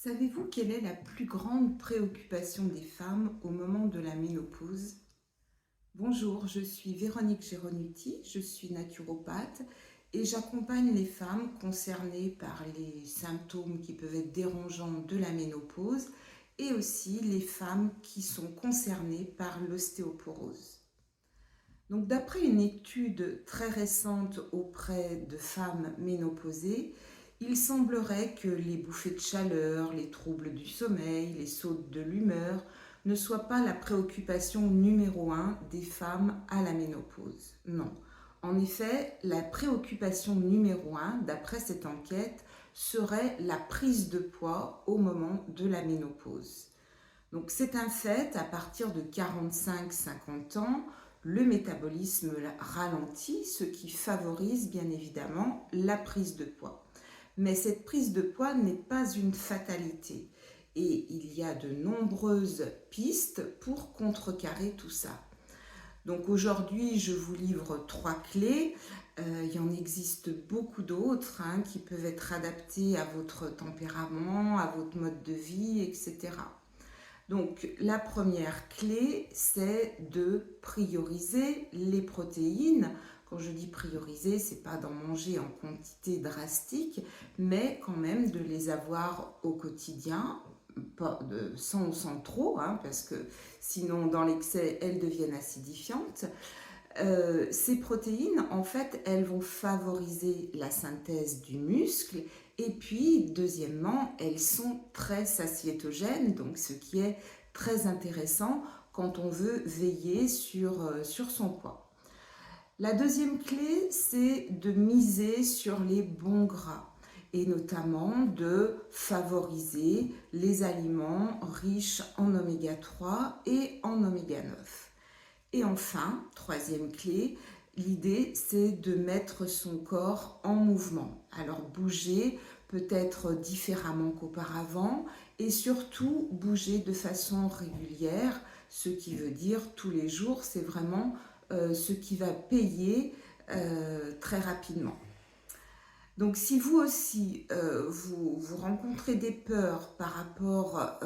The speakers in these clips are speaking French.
Savez-vous quelle est la plus grande préoccupation des femmes au moment de la ménopause? Bonjour, je suis Véronique Géronuti, je suis naturopathe et j'accompagne les femmes concernées par les symptômes qui peuvent être dérangeants de la ménopause et aussi les femmes qui sont concernées par l'ostéoporose. Donc, d'après une étude très récente auprès de femmes ménopausées, il semblerait que les bouffées de chaleur, les troubles du sommeil, les sautes de l'humeur ne soient pas la préoccupation numéro un des femmes à la ménopause. Non. En effet, la préoccupation numéro un, d'après cette enquête, serait la prise de poids au moment de la ménopause. Donc c'est un fait, à partir de 45-50 ans, le métabolisme ralentit, ce qui favorise bien évidemment la prise de poids. Mais cette prise de poids n'est pas une fatalité et il y a de nombreuses pistes pour contrecarrer tout ça. Donc aujourd'hui, je vous livre 3 clés. Il y en existe beaucoup d'autres qui peuvent être adaptées à votre tempérament, à votre mode de vie, etc. Donc la première clé, c'est de prioriser les protéines. Quand je dis prioriser, ce n'est pas d'en manger en quantité drastique, mais quand même de les avoir au quotidien, sans trop, parce que sinon dans l'excès, elles deviennent acidifiantes. Ces protéines, en fait, elles vont favoriser la synthèse du muscle et puis, deuxièmement, elles sont très satiétogènes, donc ce qui est très intéressant quand on veut veiller sur son poids. La deuxième clé, c'est de miser sur les bons gras et notamment de favoriser les aliments riches en oméga 3 et en oméga 9. Et enfin, troisième clé, l'idée c'est de mettre son corps en mouvement. Alors bouger peut-être différemment qu'auparavant et surtout bouger de façon régulière, ce qui veut dire tous les jours, c'est vraiment ce qui va payer très rapidement. Donc si vous aussi, vous rencontrez des peurs par rapport à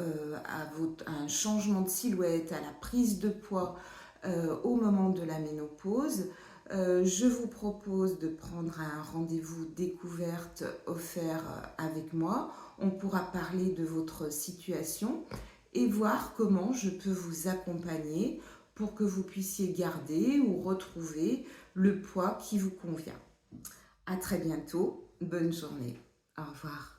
un changement de silhouette, à la prise de poids au moment de la ménopause, je vous propose de prendre un rendez-vous découverte offert avec moi. On pourra parler de votre situation et voir comment je peux vous accompagner pour que vous puissiez garder ou retrouver le poids qui vous convient. À très bientôt, bonne journée, au revoir.